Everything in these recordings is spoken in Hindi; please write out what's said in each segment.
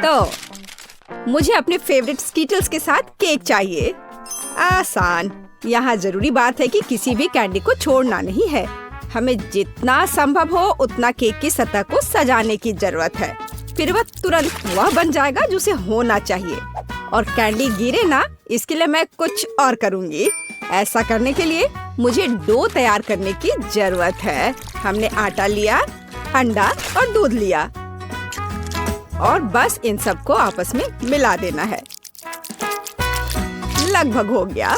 तो मुझे अपने फेवरेट स्कीटल्स के साथ केक चाहिए। आसान। यहाँ जरूरी बात है कि किसी भी कैंडी को छोड़ना नहीं है। हमें जितना संभव हो उतना केक की सतह को सजाने की जरूरत है। फिर वह तुरंत वह बन जाएगा जो उसे होना चाहिए। और कैंडी गिरे ना, इसके लिए मैं कुछ और करूँगी। ऐसा करने के लिए मुझे डो तैयार करने की जरूरत है। हमने आटा लिया, अंडा और दूध लिया और बस इन सबको आपस में मिला देना है। लगभग हो गया।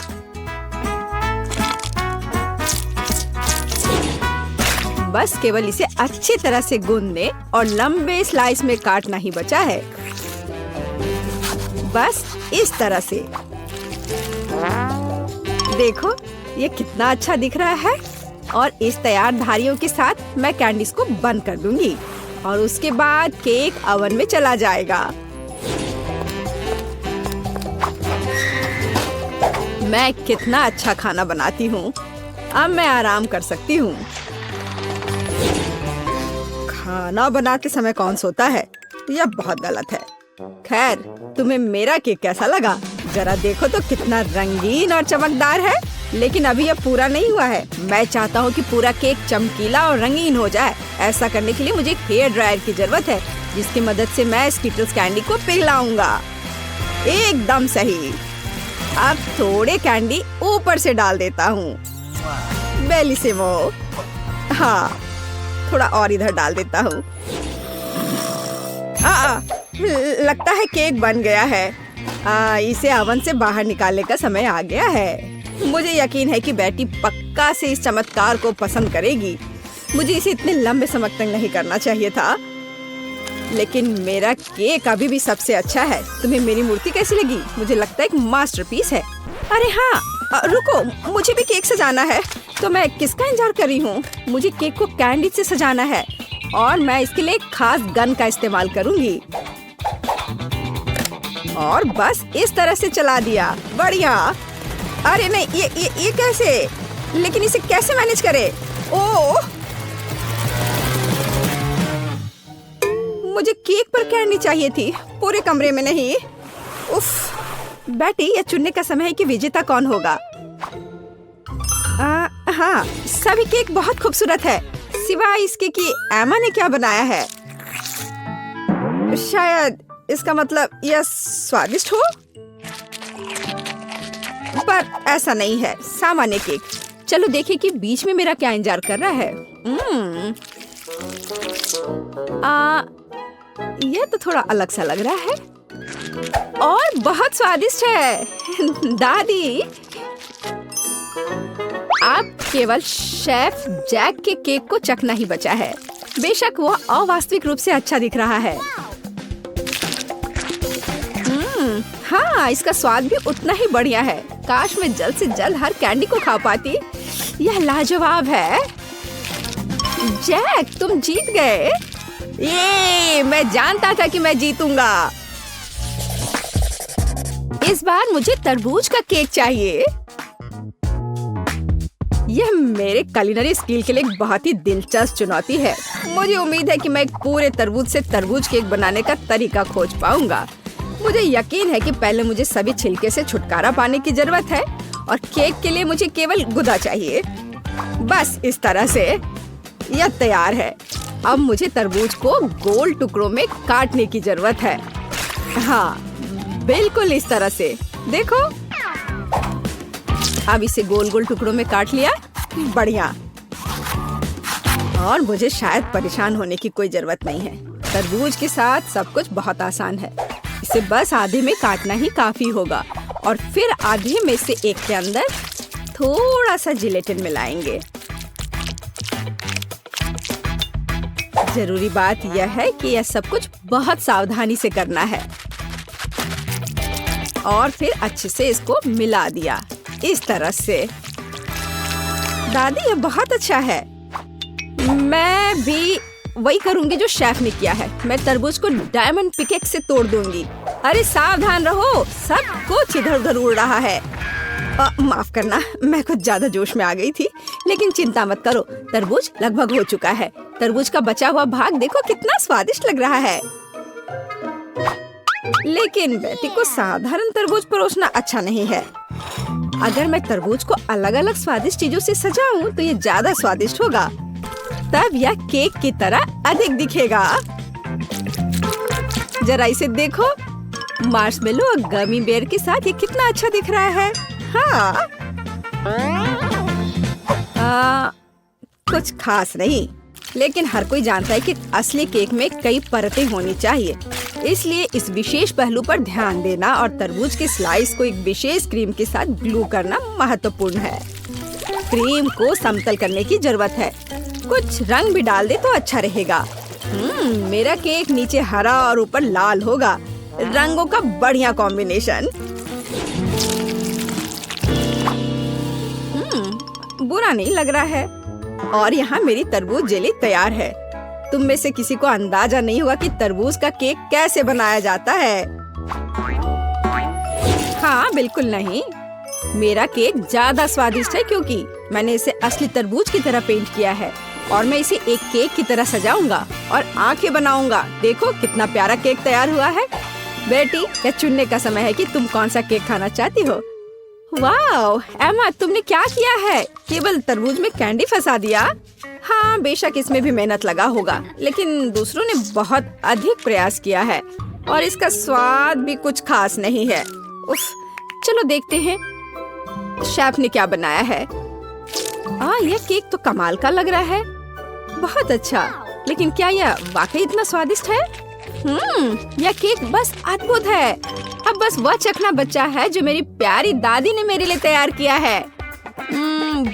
बस केवल इसे अच्छी तरह से गूंदने और लंबे स्लाइस में काटना ही बचा है। बस इस तरह से। देखो ये कितना अच्छा दिख रहा है। और इस तैयार धारियों के साथ मैं कैंडीज को बंद कर दूंगी और उसके बाद केक ओवन में चला जाएगा। मैं कितना अच्छा खाना बनाती हूँ। अब मैं आराम कर सकती हूँ। खाना बनाते समय कौन सोता है? यह बहुत गलत है। खैर, तुम्हें मेरा केक कैसा लगा? जरा देखो तो कितना रंगीन और चमकदार है। लेकिन अभी यह पूरा नहीं हुआ है। मैं चाहता हूँ कि पूरा केक चमकीला और रंगीन हो जाए। ऐसा करने के लिए मुझे एक हेयर ड्रायर की जरूरत है, जिसकी मदद से मैं स्कीटल्स कैंडी को पिघलाऊंगा। एकदम सही। अब थोड़े कैंडी ऊपर से डाल देता हूँ। बेलिसिमो। हाँ, थोड़ा और इधर डाल देता हूँ। लगता है केक बन गया है। इसे ओवन से बाहर निकालने का समय आ गया है। मुझे यकीन है कि बेटी पक्का से इस चमत्कार को पसंद करेगी। मुझे इसे इतने लंबे समय तक नहीं करना चाहिए था, लेकिन मेरा केक अभी भी सबसे अच्छा है। तुम्हें मेरी मूर्ति कैसी लगी? मुझे लगता है एक मास्टरपीस है। अरे हाँ, रुको, मुझे भी केक सजाना है। तो मैं किसका इंतजार कर रही हूँ? मुझे केक को कैंडी से सजाना है और मैं इसके लिए एक खास गन का इस्तेमाल करूँगी। और बस इस तरह से चला दिया। बढ़िया। अरे नहीं, ये कैसे? लेकिन इसे कैसे मैनेज करे? ओह, मुझे केक पर कैंडी चाहिए थी, पूरे कमरे में नहीं। उफ, बेटी, यह चुनने का समय है कि विजेता कौन होगा। हाँ, सभी केक बहुत खूबसूरत है, सिवाय इसके कि एमा ने क्या बनाया है। शायद इसका मतलब यह स्वादिष्ट हो, पर ऐसा नहीं है। सामान्य केक। चलो देखें कि बीच में मेरा क्या इंतजार कर रहा है। यह तो थोड़ा अलग सा लग रहा है और बहुत स्वादिष्ट है। दादी, आप केवल शेफ जैक के केक को चखना ही बचा है। बेशक वह अवास्तविक रूप से अच्छा दिख रहा है। हाँ, इसका स्वाद भी उतना ही बढ़िया है। काश मैं जल्द से जल्द हर कैंडी को खा पाती। यह लाजवाब है। जैक, तुम जीत गए। ये मैं जानता था कि मैं जीतूंगा। इस बार मुझे तरबूज का केक चाहिए। यह मेरे कुलिनरी स्किल के लिए एक बहुत ही दिलचस्प चुनौती है। मुझे उम्मीद है कि मैं एक पूरे तरबूज से तरबूज केक बनाने का तरीका खोज पाऊंगा। मुझे यकीन है कि पहले मुझे सभी छिलके से छुटकारा पाने की जरूरत है और केक के लिए मुझे केवल गुदा चाहिए। बस इस तरह से यह तैयार है। अब मुझे तरबूज को गोल टुकड़ों में काटने की जरूरत है। हाँ, बिल्कुल इस तरह से। देखो, अब इसे गोल गोल टुकड़ों में काट लिया। बढ़िया। और मुझे शायद परेशान होने की कोई जरूरत नहीं है। तरबूज के साथ सब कुछ बहुत आसान है। इसे बस आधे में काटना ही काफी होगा और फिर आधे में से एक के अंदर थोड़ा सा जिलेटिन मिलाएंगे। जरूरी बात यह है कि यह सब कुछ बहुत सावधानी से करना है। और फिर अच्छे से इसको मिला दिया इस तरह से। दादी, यह बहुत अच्छा है। मैं भी वही करूंगी जो शेफ ने किया है। मैं तरबूज को डायमंड पिकेक्स से तोड़ दूंगी। अरे सावधान रहो, सब कुछ इधर उधर उड़ रहा है। माफ करना, मैं कुछ ज्यादा जोश में आ गई थी। लेकिन चिंता मत करो, तरबूज लगभग हो चुका है। तरबूज का बचा हुआ भाग देखो कितना स्वादिष्ट लग रहा है। लेकिन बेटी को साधारण तरबूज परोसना अच्छा नहीं है। अगर मैं तरबूज को अलग अलग स्वादिष्ट चीजों से सजाऊं तो ये ज्यादा स्वादिष्ट होगा। तब यह केक की तरह अधिक दिखेगा। जरा इसे देखो, मार्शमेलो और गमी बेयर के साथ ये कितना अच्छा दिख रहा है। हाँ, कुछ खास नहीं, लेकिन हर कोई जानता है कि असली केक में कई परतें होनी चाहिए, इसलिए इस विशेष पहलू पर ध्यान देना और तरबूज के स्लाइस को एक विशेष क्रीम के साथ ग्लू करना महत्वपूर्ण है। क्रीम को समतल करने की जरूरत है। कुछ रंग भी डाल दे तो अच्छा रहेगा। मेरा केक नीचे हरा और ऊपर लाल होगा। रंगों का बढ़िया कॉम्बिनेशन। बुरा नहीं लग रहा है। और यहाँ मेरी तरबूज जेली तैयार है। तुम में से किसी को अंदाजा नहीं होगा कि तरबूज का केक कैसे बनाया जाता है। हाँ, बिल्कुल नहीं। मेरा केक ज्यादा स्वादिष्ट है क्योंकि मैंने इसे असली तरबूज की तरह पेंट किया है और मैं इसे एक केक की तरह सजाऊंगा और आंखें बनाऊंगा। देखो कितना प्यारा केक तैयार हुआ है। बेटी, यह चुनने का समय है कि तुम कौन सा केक खाना चाहती हो। वाह एमा, तुमने क्या किया है? केवल तरबूज में कैंडी फंसा दिया। हाँ, बेशक इसमें भी मेहनत लगा होगा, लेकिन दूसरों ने बहुत अधिक प्रयास किया है और इसका स्वाद भी कुछ खास नहीं है। उफ, चलो देखते हैं शेफ ने क्या बनाया है। यह केक तो कमाल का लग रहा है। बहुत अच्छा, लेकिन क्या यह वाकई इतना स्वादिष्ट है? यह केक बस अद्भुत है। अब बस वह चखना बचा है जो मेरी प्यारी दादी ने मेरे लिए तैयार किया है।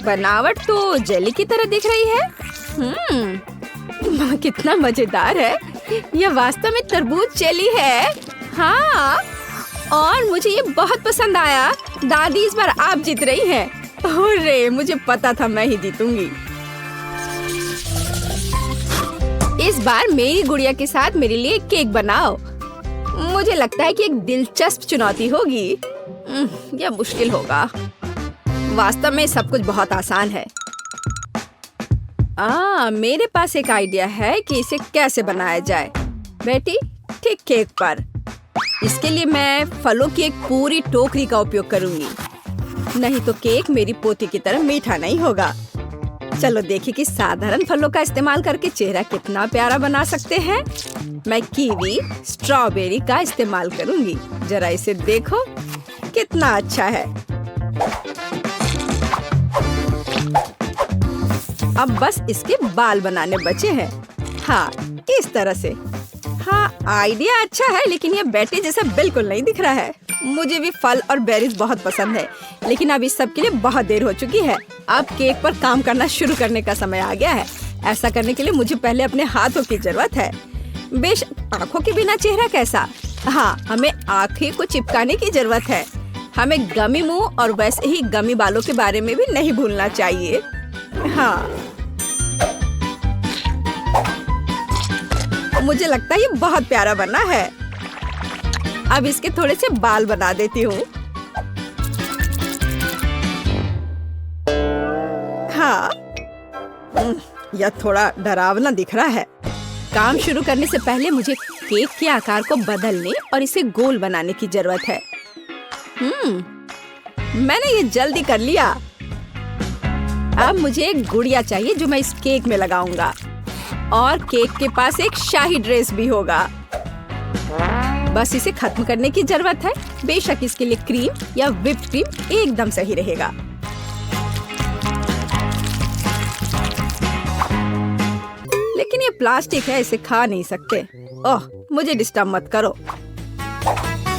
बनावट तो जेली की तरह दिख रही है। कितना मजेदार है। यह वास्तव में तरबूज जेली है। हाँ, और मुझे ये बहुत पसंद आया। दादी, इस बार आप जीत रही हैं। अरे, मुझे पता था मैं ही जीतूंगी। इस बार मेरी गुड़िया के साथ मेरे लिए केक बनाओ। मुझे लगता है कि एक दिलचस्प चुनौती होगी। यह मुश्किल होगा। वास्तव में सब कुछ बहुत आसान है। मेरे पास एक आइडिया है कि इसे कैसे बनाया जाए। बेटी, ठीक केक पर। इसके लिए मैं फलों की एक पूरी टोकरी का उपयोग करूंगी। नहीं तो केक मेरी पोती की तरह मीठा नहीं होगा। चलो देखिए कि साधारण फलों का इस्तेमाल करके चेहरा कितना प्यारा बना सकते हैं। मैं कीवी, स्ट्रॉबेरी का इस्तेमाल करूंगी। जरा इसे देखो, कितना अच्छा है। अब बस इसके बाल बनाने बचे हैं। हाँ, इस तरह से। हाँ, आइडिया अच्छा है, लेकिन यह बेटे जैसा बिल्कुल नहीं दिख रहा है। मुझे भी फल और बेरीज बहुत पसंद है, लेकिन अब इस सब के लिए बहुत देर हो चुकी है। अब केक पर काम करना शुरू करने का समय आ गया है। ऐसा करने के लिए मुझे पहले अपने हाथों की जरूरत है। बेशक आँखों के बिना चेहरा कैसा। हाँ, हमें आँखें को चिपकाने की जरूरत है। हमें गमी मुंह और वैसे ही गमी बालों के बारे में भी नहीं भूलना चाहिए। हाँ, मुझे लगता है ये बहुत प्यारा बना है। अब इसके थोड़े से बाल बना देती हूँ। हाँ, यह थोड़ा डरावना दिख रहा है। काम शुरू करने से पहले मुझे केक के आकार को बदलने और इसे गोल बनाने की जरूरत है। मैंने ये जल्दी कर लिया। अब मुझे एक गुड़िया चाहिए जो मैं इस केक में लगाऊंगा, और केक के पास एक शाही ड्रेस भी होगा। बस इसे खत्म करने की जरूरत है। बेशक इसके लिए क्रीम या व्हिप्ड क्रीम एकदम सही रहेगा। लेकिन ये प्लास्टिक है, इसे खा नहीं सकते। ओह, मुझे डिस्टर्ब मत करो।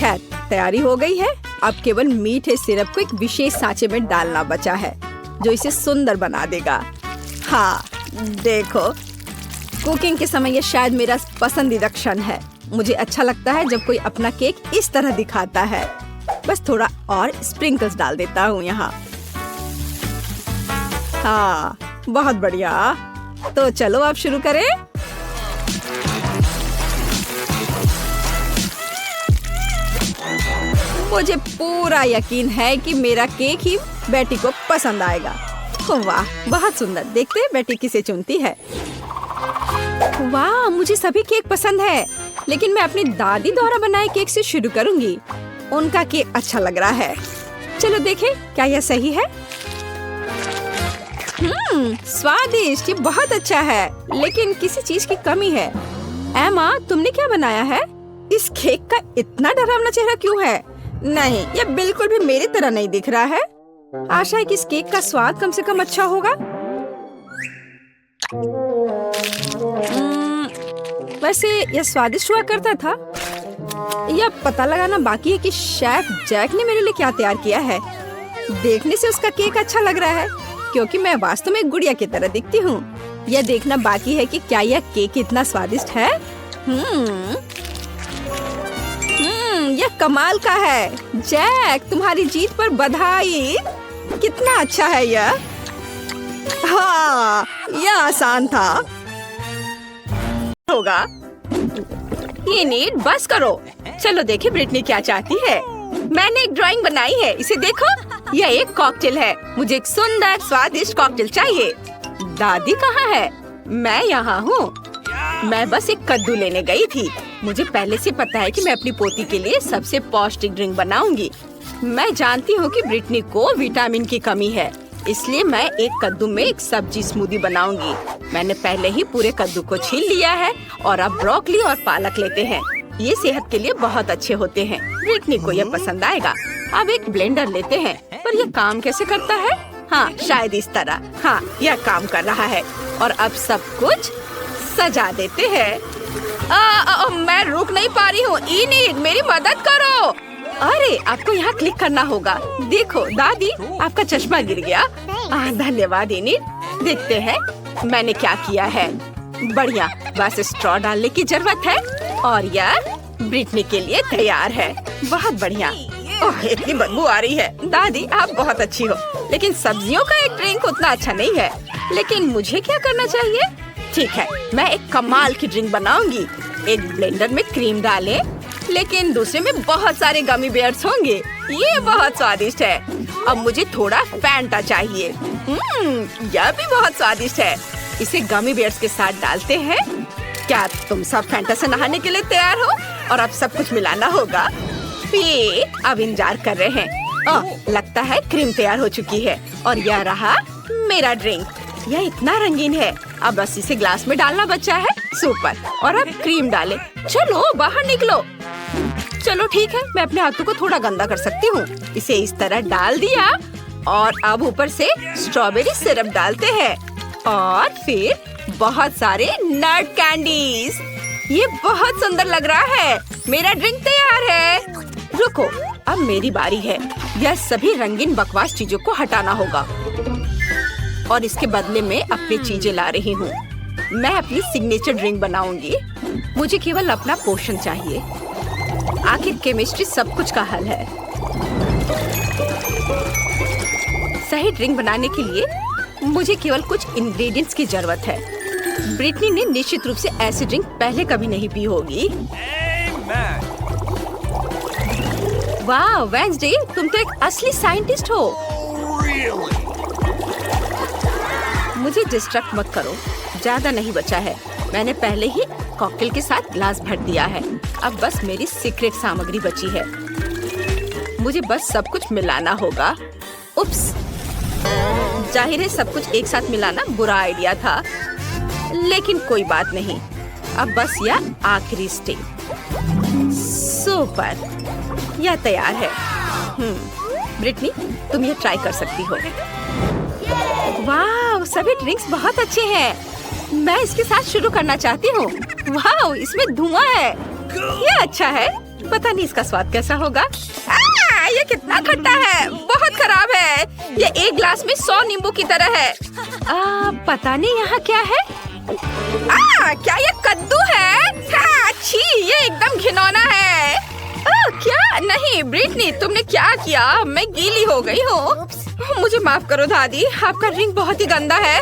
खैर, तैयारी हो गई है। अब केवल मीठे सिरप को एक विशेष सांचे में डालना बचा है, जो इसे सुंदर बना देगा। हाँ, देखो, कुकिंग के समय ये शायद मेरा पसंदीदा क्षण है। मुझे अच्छा लगता है जब कोई अपना केक इस तरह दिखाता है। बस थोड़ा और स्प्रिंकल्स डाल देता हूँ यहाँ। हाँ, बहुत बढ़िया। तो चलो अब शुरू करें। मुझे पूरा यकीन है कि मेरा केक ही बेटी को पसंद आएगा। वाह, बहुत सुंदर। देखते हैं बेटी किसे चुनती है। वाह, मुझे सभी केक पसंद है, लेकिन मैं अपनी दादी द्वारा बनाए केक से शुरू करूंगी। उनका केक अच्छा लग रहा है। चलो देखें क्या यह सही है। स्वादिष्ट, ये बहुत अच्छा है, लेकिन किसी चीज की कमी है। एमा, तुमने क्या बनाया है? इस केक का इतना डरावना चेहरा क्यों है? नहीं, यह बिल्कुल भी मेरी तरह नहीं दिख रहा है। आशा है कि इस केक का स्वाद कम से कम अच्छा होगा। वैसे यह स्वादिष्ट हुआ करता था। यह पता लगाना बाकी है कि शेफ जैक ने मेरे लिए क्या तैयार किया है। देखने से उसका केक अच्छा लग रहा है, क्योंकि मैं वास्तव में एक गुड़िया की तरह दिखती हूँ। यह देखना बाकी है कि क्या यह केक इतना स्वादिष्ट है। यह कमाल का है। जैक, तुम्हारी जीत पर बधाई। कितना अच्छा है यह। यह आसान था। होगा। इनिड, बस करो। चलो देखे ब्रिटनी क्या चाहती है। मैंने एक ड्राइंग बनाई है, इसे देखो। यह एक कॉकटेल है। मुझे एक सुंदर स्वादिष्ट कॉकटेल चाहिए। दादी कहाँ है? मैं यहाँ हूँ। मैं बस एक कद्दू लेने गई थी। मुझे पहले से पता है कि मैं अपनी पोती के लिए सबसे पौष्टिक ड्रिंक बनाऊंगी। मैं जानती हूँ कि ब्रिटनी को विटामिन की कमी है, इसलिए मैं एक कद्दू में एक सब्जी स्मूदी बनाऊंगी। मैंने पहले ही पूरे कद्दू को छील लिया है और अब ब्रोकली और पालक लेते हैं। ये सेहत के लिए बहुत अच्छे होते हैं। ब्रिटनी को यह पसंद आएगा। अब एक ब्लेंडर लेते हैं, पर यह काम कैसे करता है? हाँ, शायद इस तरह। हाँ, यह काम कर रहा है। और अब सब कुछ सजा देते हैं। मैं रुक नहीं पा रही हूँ। इनिड, मेरी मदद करो। अरे, आपको यहाँ क्लिक करना होगा। देखो दादी, आपका चश्मा गिर गया। धन्यवाद इनिड। देखते हैं मैंने क्या किया है। बढ़िया, बस स्ट्रॉ डालने की जरूरत है और यह ब्रिटनी के लिए तैयार है। बहुत बढ़िया। ओह, इतनी बदबू आ रही है। दादी, आप बहुत अच्छी हो, लेकिन सब्जियों का एक ड्रिंक उतना अच्छा नहीं है। लेकिन मुझे क्या करना चाहिए? ठीक है, मैं एक कमाल की ड्रिंक बनाऊंगी। एक ब्लेंडर में क्रीम डालें, लेकिन दूसरे में बहुत सारे गमी बेयर्स होंगे। ये बहुत स्वादिष्ट है। अब मुझे थोड़ा फैंटा चाहिए। यह भी बहुत स्वादिष्ट है। इसे गमी बेयर्स के साथ डालते हैं। क्या तुम सब फैंटा से नहाने के लिए तैयार हो? और अब सब कुछ मिलाना होगा। अब इंतजार कर रहे हैं। लगता है क्रीम तैयार हो चुकी है और यह रहा मेरा ड्रिंक। यह इतना रंगीन है। अब बस इसे ग्लास में डालना बचा है। सुपर। और अब क्रीम डालें। चलो बाहर निकलो। चलो ठीक है, मैं अपने हाथों को थोड़ा गंदा कर सकती हूँ। इसे इस तरह डाल दिया और अब ऊपर से स्ट्रॉबेरी सिरप डालते हैं और फिर बहुत सारे नट कैंडीज। ये बहुत सुंदर लग रहा है। मेरा ड्रिंक तैयार है। रुको, अब मेरी बारी है। यह सभी रंगीन बकवास चीजों को हटाना होगा और इसके बदले में अपनी चीजें ला रही हूँ। मैं अपनी सिग्नेचर ड्रिंक बनाऊंगी। मुझे केवल अपना पोषण चाहिए। आखिर केमिस्ट्री सब कुछ का हल है। सही ड्रिंक बनाने के लिए मुझे केवल कुछ इंग्रेडिएंट्स की जरूरत है। ब्रिटनी ने निश्चित रूप से ऐसी ड्रिंक पहले कभी नहीं पी होगी। वाह वेंसडे, तुम तो एक असली साइंटिस्ट हो। मुझे डिस्ट्रैक्ट मत करो, ज्यादा नहीं बचा है। मैंने पहले ही कॉकटेल के साथ ग्लास भर दिया है। अब बस मेरी सीक्रेट सामग्री बची है। मुझे बस सब कुछ मिलाना होगा। उप्स, जाहिर है सब कुछ एक साथ मिलाना बुरा आइडिया था, लेकिन कोई बात नहीं। अब बस यह आखिरी स्टेप। सुपर, यह तैयार है। ब्रिटनी, तुम ये ट्राई कर सकती हो। वाह, सभी ड्रिंक्स बहुत अच्छे हैं। मैं इसके साथ शुरू करना चाहती हूँ। वाह, इसमें धुआं है। ये अच्छा है। पता नहीं इसका स्वाद कैसा होगा। ये कितना खट्टा है, बहुत खराब है। ये एक ग्लास में 100 नींबू की तरह है। पता नहीं यहाँ क्या है। क्या ये कद्दू है? छी, ये एकदम घिनौना है। क्या? नहीं ब्रिटनी, तुमने क्या किया? मैं गीली हो गई हूँ। मुझे माफ करो दादी, आपका ड्रिंक बहुत ही गंदा है।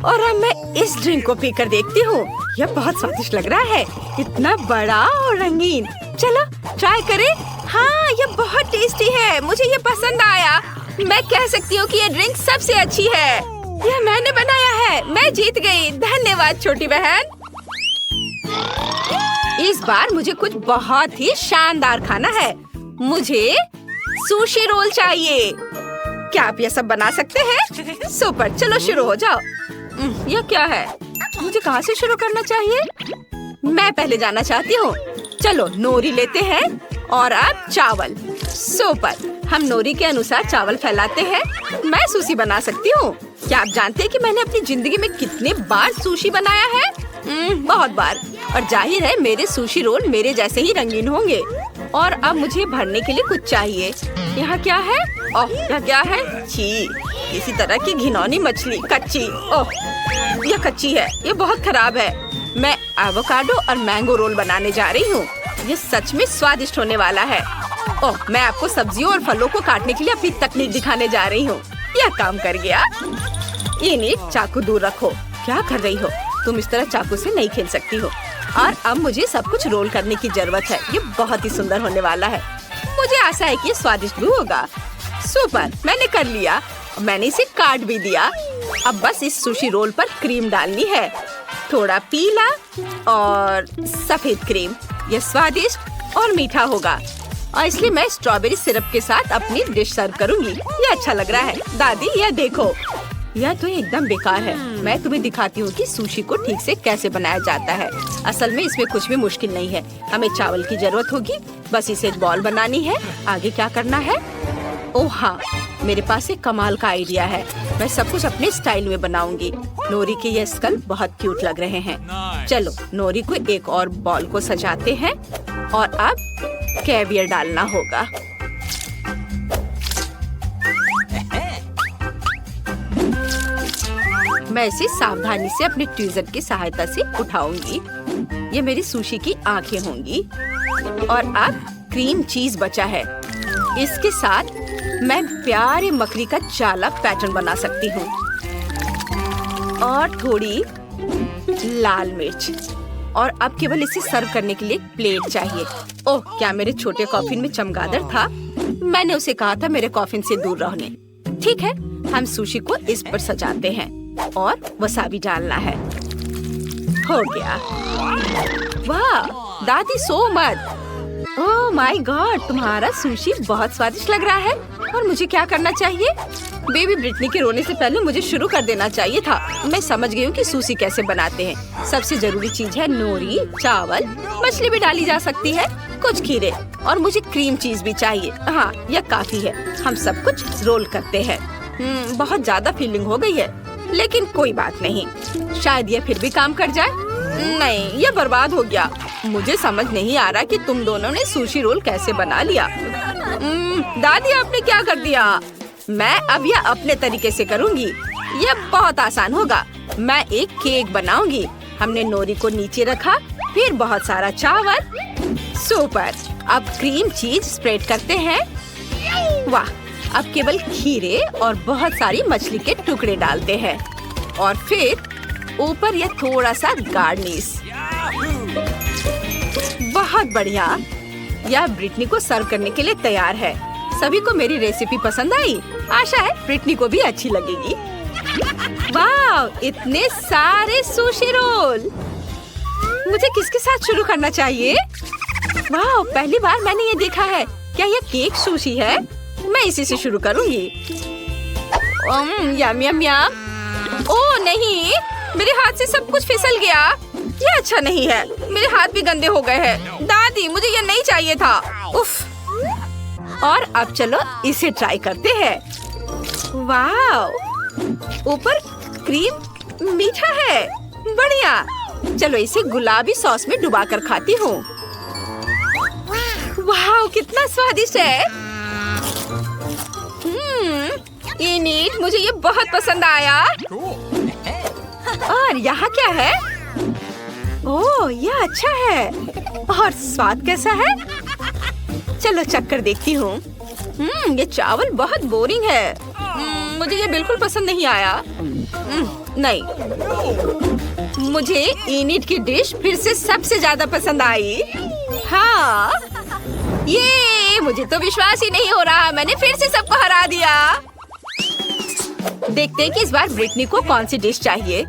और अब मैं इस ड्रिंक को पीकर देखती हूँ। यह बहुत स्वादिष्ट लग रहा है, इतना बड़ा और रंगीन। चलो ट्राई करें। हाँ, यह बहुत टेस्टी है। मुझे ये पसंद आया। मैं कह सकती हूँ कि ये ड्रिंक सबसे अच्छी है। यह मैंने बनाया है। मैं जीत गई। धन्यवाद छोटी बहन। इस बार मुझे कुछ बहुत ही शानदार खाना है। मुझे सुशी रोल चाहिए। क्या आप यह सब बना सकते हैं? सुपर, चलो शुरू हो जाओ। यह क्या है? मुझे कहाँ से शुरू करना चाहिए? मैं पहले जाना चाहती हूँ। चलो नोरी लेते हैं और अब चावल। सुपर, हम नोरी के अनुसार चावल फैलाते हैं। मैं सुशी बना सकती हूँ। क्या आप जानते हैं कि मैंने अपनी जिंदगी में कितने बार सुशी बनाया है? बहुत बार। और जाहिर है मेरे सुशी रोल मेरे जैसे ही रंगीन होंगे। और अब मुझे भरने के लिए कुछ चाहिए। यहाँ क्या है? ओह, यह क्या है? छी, इसी तरह की घिनौनी मछली कच्ची। ओह, यह कच्ची है। यह बहुत खराब है। मैं एवोकाडो और मैंगो रोल बनाने जा रही हूँ। यह सच में स्वादिष्ट होने वाला है। ओह, मैं आपको सब्जियों और फलों को काटने के लिए अपनी तकनीक दिखाने जा रही हूँ। यह काम कर गया। इनिट, चाकू दूर रखो। क्या कर रही हो? तुम इस तरह चाकू से नहीं खेल सकती हो। और अब मुझे सब कुछ रोल करने की जरूरत है। ये बहुत ही सुंदर होने वाला है। मुझे आशा है कि ये स्वादिष्ट भी होगा। सुपर, मैंने कर लिया। मैंने इसे काट भी दिया। अब बस इस सुशी रोल पर क्रीम डालनी है। थोड़ा पीला और सफेद क्रीम। यह स्वादिष्ट और मीठा होगा। और इसलिए मैं स्ट्रॉबेरी सिरप के साथ अपनी डिश सर्व करूंगी। ये अच्छा लग रहा है। दादी, यह देखो। यह तो एकदम बेकार है। मैं तुम्हें दिखाती हूँ कि सुशी को ठीक से कैसे बनाया जाता है। असल में इसमें कुछ भी मुश्किल नहीं है। हमें चावल की जरूरत होगी। बस इसे बॉल बनानी है। आगे क्या करना है? ओह हाँ, मेरे पास एक कमाल का आइडिया है। मैं सब कुछ अपने स्टाइल में बनाऊंगी। नोरी के ये स्कल बहुत क्यूट लग रहे हैं। चलो नोरी को एक और बॉल को सजाते हैं। और अब कैवियर डालना होगा। मैं इसे सावधानी से अपने ट्वीजर की सहायता से उठाऊंगी। ये मेरी सुशी की आंखें होंगी। और अब क्रीम चीज बचा है। इसके साथ मैं प्यारे मकड़ी का चाला पैटर्न बना सकती हूँ। और थोड़ी लाल मिर्च। और अब केवल इसे सर्व करने के लिए प्लेट चाहिए। ओह, क्या मेरे छोटे कॉफिन में चमगादड़ था? मैंने उसे कहा था मेरे कॉफिन से दूर रहने। ठीक है, हम सुशी को इस पर सजाते हैं। और वसाबी डालना है। हो गया। वाह, दादी सो मत। ओह माय गॉड, तुम्हारा सुशी बहुत स्वादिष्ट लग रहा है। और मुझे क्या करना चाहिए? बेबी ब्रिटनी के रोने से पहले मुझे शुरू कर देना चाहिए था। मैं समझ गई हूँ कि सुशी कैसे बनाते हैं। सबसे जरूरी चीज है नोरी, चावल, मछली भी डाली जा सकती है, कुछ खीरे और मुझे क्रीम चीज भी चाहिए। हाँ, यह काफी है। हम सब कुछ रोल करते हैं। बहुत ज्यादा फीलिंग हो गई है, लेकिन कोई बात नहीं। शायद ये फिर भी काम कर जाए। नहीं, ये बर्बाद हो गया। मुझे समझ नहीं आ रहा कि तुम दोनों ने सुशी रोल कैसे बना लिया। दादी, आपने क्या कर दिया? मैं अब यह अपने तरीके से करूँगी। यह बहुत आसान होगा। मैं एक केक बनाऊंगी। हमने नोरी को नीचे रखा, फिर बहुत सारा चावल। सुपर, अब क्रीम चीज स्प्रेड करते हैं। वाह, अब केवल खीरे और बहुत सारी मछली के टुकड़े डालते हैं। और फिर ऊपर यह थोड़ा सा गार्निश। बहुत बढ़िया। यह ब्रिटनी को सर्व करने के लिए तैयार है। सभी को मेरी रेसिपी पसंद आई। आशा है ब्रिटनी को भी अच्छी लगेगी। वाह, इतने सारे सुशी रोल। मुझे किसके साथ शुरू करना चाहिए? वाह, पहली बार मैंने ये देखा है। क्या यह केक सुशी है? मैं इसी से शुरू करूंगी। यम यम यम। ओह नहीं, मेरे हाथ से सब कुछ फिसल गया। ये अच्छा नहीं है। मेरे हाथ भी गंदे हो गए हैं। दादी, मुझे ये नहीं चाहिए था। उफ। और अब चलो इसे ट्राई करते हैं। वाह, ऊपर क्रीम मीठा है। बढ़िया। चलो इसे गुलाबी सॉस में डुबा कर खाती हूँ। वाह, कितना स्वादिष्ट है। इनिट, मुझे ये बहुत पसंद आया। और यहाँ क्या है? ओह, यह अच्छा है। और स्वाद कैसा है? चलो चक्कर देखती हूँ। ये चावल बहुत बोरिंग है। मुझे ये बिल्कुल पसंद नहीं आया। नहीं, मुझे इनिट की डिश फिर से सबसे ज्यादा पसंद आई। हाँ, ये मुझे तो विश्वास ही नहीं हो रहा। मैंने फिर से सबको हरा दिया। देखते हैं कि इस बार ब्रिटनी को कौन सी डिश चाहिए।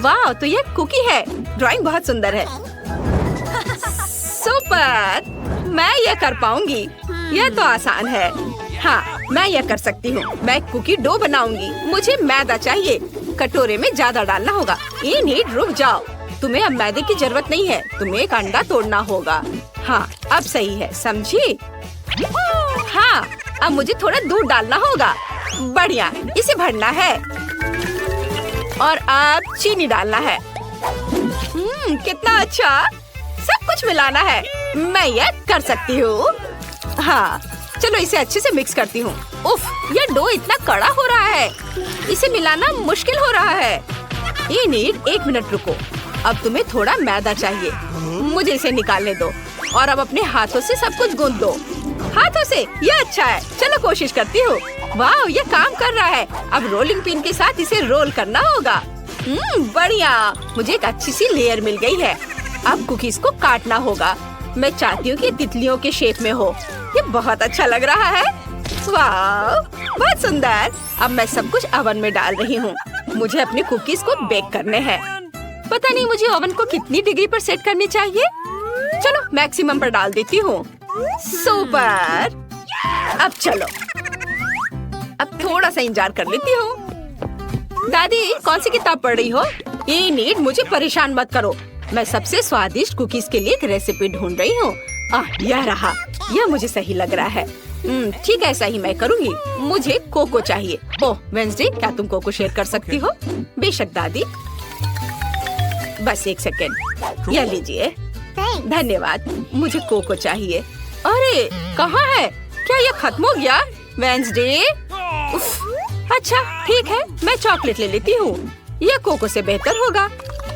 वाह, तो ये कुकी है। ड्राइंग बहुत सुंदर है। सुपर, मैं ये कर पाऊंगी। यह तो आसान है। हाँ, मैं यह कर सकती हूँ। मैं कुकी डो बनाऊंगी। मुझे मैदा चाहिए। कटोरे में ज्यादा डालना होगा। इनिड, रुक जाओ। तुम्हें अब मैदे की जरूरत नहीं है। तुम्हें एक अंडा तोड़ना होगा। हाँ, अब सही है, समझी? हाँ, अब मुझे थोड़ा दूध डालना होगा। बढ़िया, इसे भरना है और अब चीनी डालना है। कितना अच्छा। सब कुछ मिलाना है। मैं ये कर सकती हूँ। हाँ, चलो इसे अच्छे से मिक्स करती हूँ। उफ, ये डो इतना कड़ा हो रहा है। इसे मिलाना मुश्किल हो रहा है। एक मिनट रुको। अब तुम्हें थोड़ा मैदा चाहिए। मुझे इसे निकालने दो और अब अपने हाथों से सब कुछ गूंथ दो। हाथों से? ये अच्छा है। चलो कोशिश करती हूँ। वाह, ये काम कर रहा है। अब रोलिंग पिन के साथ इसे रोल करना होगा। बढ़िया, मुझे एक अच्छी सी लेयर मिल गई है। अब कुकीज को काटना होगा। मैं चाहती हूँ कि तितलियों के शेप में हो। ये बहुत अच्छा लग रहा है। वाह, बहुत सुंदर। अब मैं सब कुछ ओवन में डाल रही हूँ। मुझे अपने कुकीज को बेक करने हैं। पता नहीं मुझे ओवन को कितनी डिग्री पर सेट करनी चाहिए। चलो मैक्सिमम पर डाल देती हूँ। सुपर। अब चलो, अब थोड़ा सा इंतजार कर लेती हूँ। दादी, कौन सी किताब पढ़ रही हो? इनिड, मुझे परेशान मत करो। मैं सबसे स्वादिष्ट कुकीज के लिए एक रेसिपी ढूंढ रही हूँ। यह रहा। यह मुझे सही लग रहा है। ठीक है, ऐसा ही मैं करूँगी। मुझे कोको चाहिए। ओह वेंसडे, क्या तुम कोको शेयर कर सकती हो? बेशक दादी। बस एक सेकेंड, यह लीजिए। धन्यवाद। मुझे कोको चाहिए। अरे कहाँ है? क्या यह खत्म हो गया? वेंसडे, अच्छा ठीक है, मैं चॉकलेट ले लेती हूँ। यह कोको से बेहतर होगा।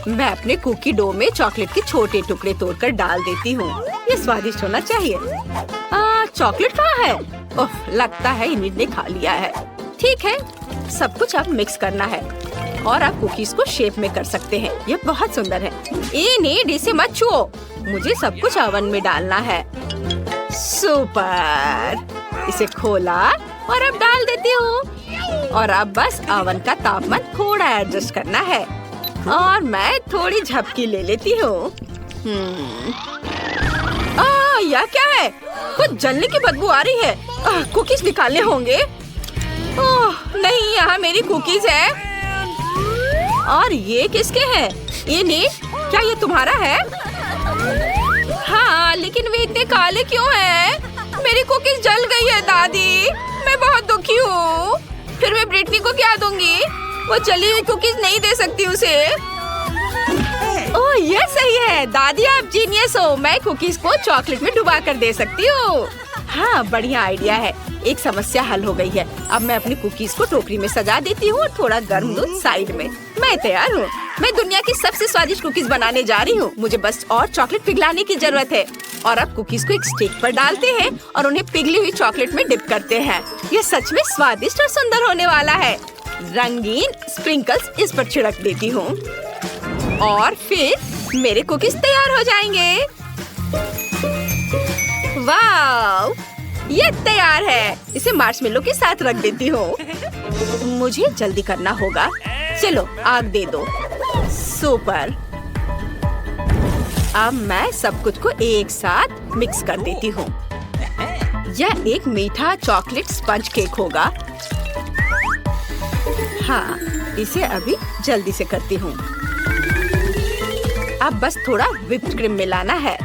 मैं अपने कुकी डो में चॉकलेट के छोटे टुकड़े तोड़कर डाल देती हूँ। ये स्वादिष्ट होना चाहिए। चॉकलेट कहाँ है? ओह, लगता है इनिड ने खा लिया है। ठीक है, सब कुछ अब मिक्स करना है और आप कुकीज को शेप में कर सकते हैं। ये बहुत सुंदर है। इनिड, इसे मत छुओ। मुझे सब कुछ ओवन में डालना है। सुपर। इसे खोला और अब डाल देती हूँ। और अब बस ओवन का तापमान थोड़ा एडजस्ट करना है और मैं थोड़ी झपकी ले लेती हूँ। यह क्या है? कुछ जलने की बदबू आ रही है। कुकीज निकालने होंगे। ओह नहीं, यहाँ मेरी कुकीज है। और ये किसके हैं? ये क्या ये तुम्हारा है? हाँ, लेकिन वे इतने काले क्यों हैं? मेरी कुकीज जल गई है दादी। मैं बहुत दुखी हूँ। फिर मैं ब्रिटनी को क्या दूंगी? वो जली हुई कुकीज नहीं दे सकती उसे। ओह ये सही है दादी, आप जीनियस हो। मैं कुकीज को चॉकलेट में डुबा कर दे सकती हूँ। हाँ, बढ़िया आइडिया है। एक समस्या हल हो गई है। अब मैं अपनी कुकीज को टोकरी में सजा देती हूँ और थोड़ा गर्म दूध साइड में। मैं तैयार हूँ। मैं दुनिया की सबसे स्वादिष्ट कुकीज बनाने जा रही हूँ। मुझे बस और चॉकलेट पिघलाने की जरूरत है। और अब कुकीज को एक स्टिक पर डालते हैं और उन्हें पिघली हुई चॉकलेट में डिप करते हैं। ये सच में स्वादिष्ट और सुंदर होने वाला है। रंगीन स्प्रिंकल्स इस पर छिड़क देती हूँ और फिर मेरे कुकीज तैयार हो जाएंगे। वाव, ये तैयार है। इसे मार्शमेलो के साथ रख देती हूँ। मुझे जल्दी करना होगा। चलो आग दे दो। सुपर। अब मैं सब कुछ को एक साथ मिक्स कर देती हूँ। यह एक मीठा चॉकलेट स्पंज केक होगा। हाँ, इसे अभी जल्दी से करती हूँ। अब बस थोड़ा व्हिप्ड क्रीम मिलाना है।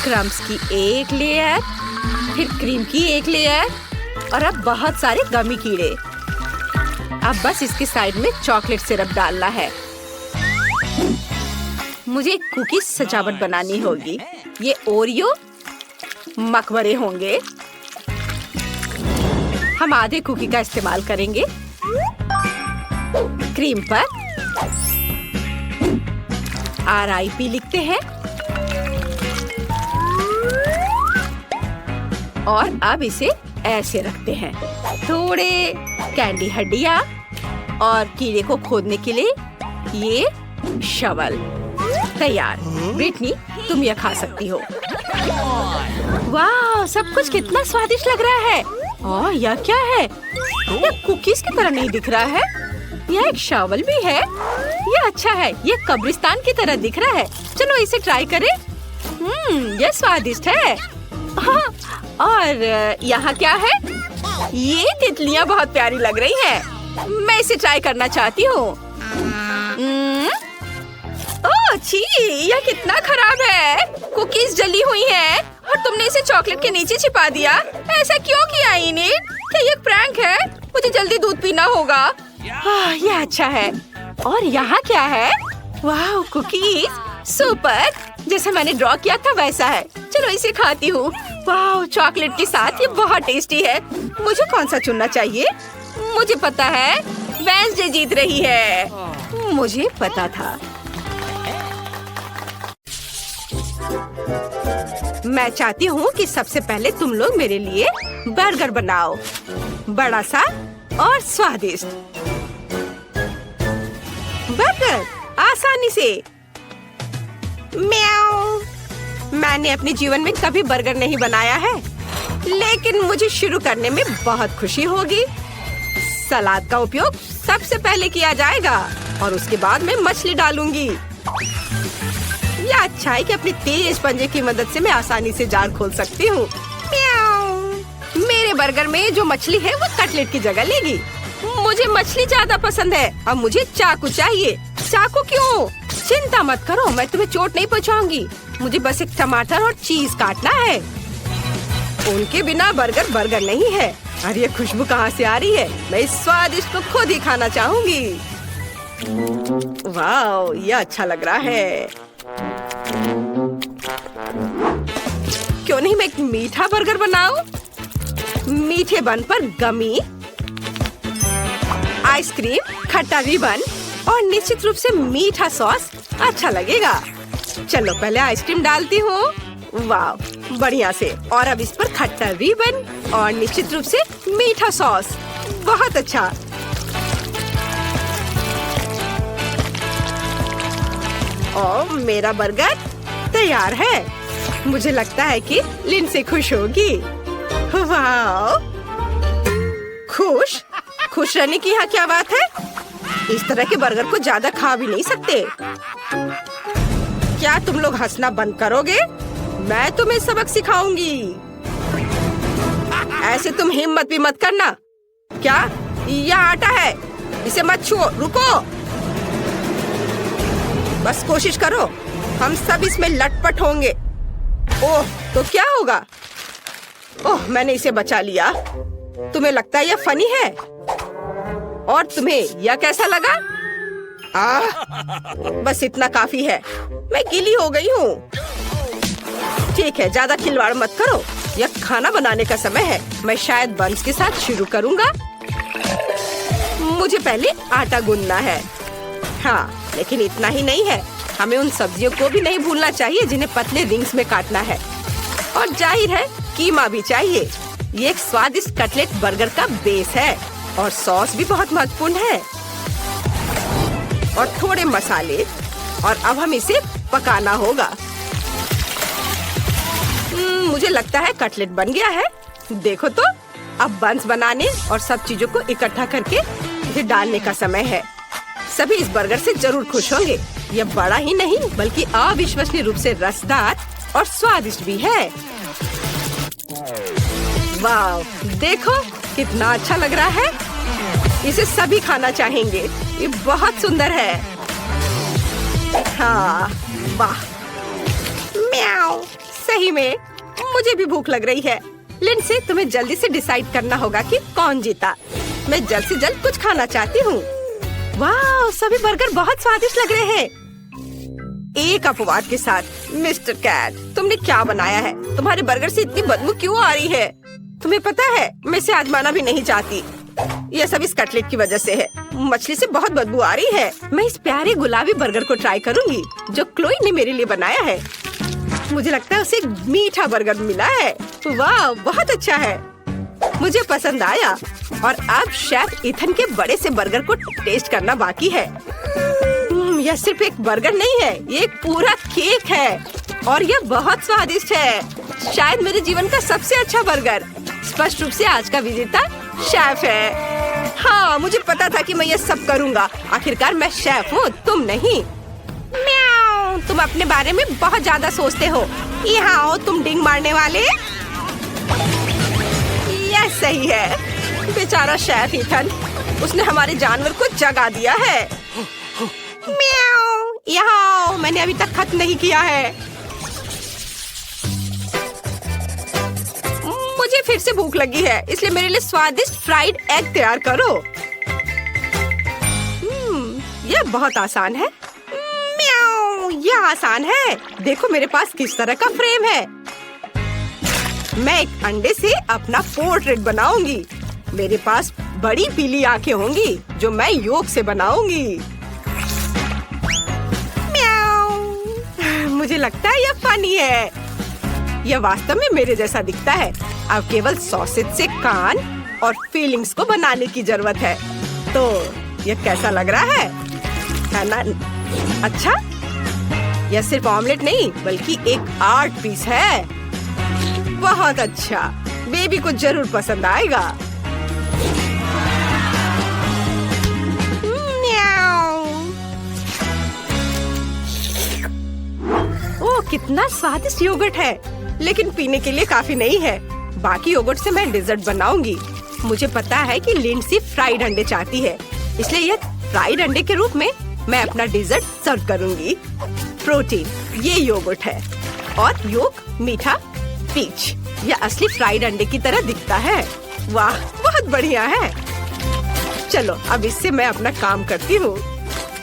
क्रम्स की एक लेयर, फिर क्रीम की एक लेयर और अब बहुत सारे गमी कीड़े। अब बस इसके साइड में चॉकलेट सिरप डालना है। मुझे कुकीज सजावट बनानी होगी। ये ओरियो मकबरे होंगे। हम आधे कुकी का इस्तेमाल करेंगे। क्रीम पर RIP लिखते हैं और अब इसे ऐसे रखते हैं। थोड़े कैंडी हड्डियाँ और कीड़े को खोदने के लिए ये शवल तैयार। ब्रिटनी, तुम यह खा सकती हो। वाह, सब कुछ कितना स्वादिष्ट लग रहा है। ओह, यह क्या है? यह कुकीज की तरह नहीं दिख रहा है। यह एक शावल भी है। यह अच्छा है। यह कब्रिस्तान की तरह दिख रहा है। चलो इसे ट्राई करें। यह स्वादिष्ट है। हाँ, और यहाँ क्या है? ये तितलियाँ बहुत प्यारी लग रही हैं। मैं इसे ट्राई करना चाहती हूँ। ओह छी, यह कितना खराब है। कुकीज जली हुई हैं और तुमने इसे चॉकलेट के नीचे छिपा दिया। ऐसा क्यों किया इनिट? क्या ये प्रैंक है? मुझे जल्दी दूध पीना होगा। यह अच्छा है। और यहाँ क्या है? वाह, कुकीज सुपर। जैसा मैंने ड्रॉ किया था वैसा है। चलो इसे खाती हूँ। वाह, चॉकलेट के साथ ये बहुत टेस्टी है। मुझे कौन सा चुनना चाहिए? मुझे पता है, वेंसडे जीत रही है। मुझे पता था। मैं चाहती हूँ कि सबसे पहले तुम लोग मेरे लिए बर्गर बनाओ, बड़ा सा और स्वादिष्ट। बर्गर आसानी से। म्याऊ। मैंने अपने जीवन में कभी बर्गर नहीं बनाया है, लेकिन मुझे शुरू करने में बहुत खुशी होगी। सलाद का उपयोग सबसे पहले किया जाएगा और उसके बाद मैं मछली डालूंगी। यह अच्छा है कि अपने तेज पंजे की मदद से मैं आसानी से जाल खोल सकती हूँ। मेरे बर्गर में जो मछली है वो कटलेट की जगह लेगी। मुझे मछली ज्यादा पसंद है। अब मुझे चाकू चाहिए। चाकू क्यों? चिंता मत करो, मैं तुम्हें चोट नहीं पहुँचाऊंगी। मुझे बस एक टमाटर और चीज काटना है। उनके बिना बर्गर बर्गर नहीं है। अरे ये खुशबू कहाँ से आ रही है? मैं इस स्वादिष्ट को खुद ही खाना चाहूंगी। वाह, ये अच्छा लग रहा है। क्यों नहीं मैं एक मीठा बर्गर बनाऊं? मीठे बन पर गमी, आइसक्रीम, खट्टा रिबन और निश्चित रूप से मीठा सॉस अच्छा लगेगा। चलो पहले आइसक्रीम डालती हूँ। वाह, बढ़िया से। और अब इस पर खट्टा रिबन और निश्चित रूप से मीठा सॉस। बहुत अच्छा। और मेरा बर्गर तैयार है। मुझे लगता है कि लिंडसे खुश होगी। वाह, खुश खुश रहने की यहाँ क्या बात है? इस तरह के बर्गर को ज्यादा खा भी नहीं सकते। क्या तुम लोग हंसना बंद करोगे? मैं तुम्हें सबक सिखाऊंगी। ऐसे तुम हिम्मत भी मत करना। क्या यह आटा है? इसे मत छुओ। रुको, बस कोशिश करो। हम सब इसमें लटपट होंगे। ओह, तो क्या होगा? ओह, मैंने इसे बचा लिया। तुम्हें लगता है यह फनी है? और तुम्हें यह कैसा लगा? बस इतना काफी है। मैं गीली हो गई हूँ। ठीक है, ज्यादा खिलवाड़ मत करो। यह खाना बनाने का समय है। मैं शायद बंस के साथ शुरू करूँगा। मुझे पहले आटा गूंदना है। हाँ, लेकिन इतना ही नहीं है। हमें उन सब्जियों को भी नहीं भूलना चाहिए जिन्हें पतले रिंग्स में काटना है। और जाहिर है कीमा भी चाहिए। ये एक स्वादिष्ट कटलेट बर्गर का बेस है और सॉस भी बहुत महत्वपूर्ण है। और थोड़े मसाले। और अब हम इसे पकाना होगा। मुझे लगता है कटलेट बन गया है। देखो तो, अब बंस बनाने और सब चीजों को इकट्ठा करके इसे डालने का समय है। सभी इस बर्गर से जरूर खुश होंगे। यह बड़ा ही नहीं बल्कि अविश्वसनीय रूप से रसदार और स्वादिष्ट भी है। वाह, देखो कितना अच्छा लग रहा है। इसे सभी खाना चाहेंगे। ये बहुत सुंदर है। हाँ, वाह, म्याऊ। सही में मुझे भी भूख लग रही है। लिंडसे, तुम्हें जल्दी से डिसाइड करना होगा कि कौन जीता। मैं जल्द से जल्द कुछ खाना चाहती हूँ। वाह, सभी बर्गर बहुत स्वादिष्ट लग रहे हैं। एक अपवाद के साथ। मिस्टर कैट, तुमने क्या बनाया है? तुम्हारे बर्गर से इतनी बदबू क्यों आ रही है? तुम्हें पता है, मैं इसे आजमाना भी नहीं चाहती। यह सब इस कटलेट की वजह से है। मछली से बहुत बदबू आ रही है। मैं इस प्यारे गुलाबी बर्गर को ट्राई करूंगी जो क्लोई ने मेरे लिए बनाया है। मुझे लगता है उसे मीठा बर्गर मिला है। वाह, बहुत अच्छा है। मुझे पसंद आया। और अब शेफ इथन के बड़े से बर्गर को टेस्ट करना बाकी है। यह सिर्फ एक बर्गर नहीं है, ये एक पूरा केक है और यह बहुत स्वादिष्ट है। शायद मेरे जीवन का सबसे अच्छा बर्गर। स्पष्ट रूप से आज का विजेता शेफ है। हाँ, मुझे पता था कि मैं ये सब करूँगा। आखिरकार मैं शेफ हूँ, तुम नहीं। म्याऊ, तुम अपने बारे में बहुत ज्यादा सोचते हो। यहाँ आओ तुम डिंग मारने वाले। यह सही है। बेचारा शेफ ईथन, उसने हमारे जानवर को जगा दिया है। म्याऊ, यहाँ आओ, मैंने अभी तक खत्म नहीं किया है। मुझे फिर से भूख लगी है, इसलिए मेरे लिए स्वादिष्ट फ्राइड एग तैयार करो। यह बहुत आसान है। म्याऊ, यह आसान है। देखो मेरे पास किस तरह का फ्रेम है। मैं एक अंडे से अपना पोर्ट्रेट बनाऊंगी। मेरे पास बड़ी पीली आंखें होंगी जो मैं योग से बनाऊंगी। म्याऊ, मुझे लगता है यह फनी है। यह वास्तव में मेरे जैसा दिखता है। अब केवल सॉसेज से कान और फीलिंग्स को बनाने की जरूरत है। तो यह कैसा लग रहा है ना? अच्छा, यह सिर्फ ऑमलेट नहीं बल्कि एक आर्ट पीस है। बहुत अच्छा, बेबी को जरूर पसंद आएगा। ओह, कितना स्वादिष्ट योगर्ट है, लेकिन पीने के लिए काफी नहीं है। बाकी योगर्ट से मैं डेजर्ट बनाऊंगी। मुझे पता है कि लिंडसी फ्राइड अंडे चाहती है, इसलिए यह फ्राइड अंडे के रूप में मैं अपना डेजर्ट सर्व करूंगी। प्रोटीन, ये योगर्ट है और योग मीठा पीच। यह असली फ्राइड अंडे की तरह दिखता है। वाह, बहुत बढ़िया है। चलो अब इससे मैं अपना काम करती हूँ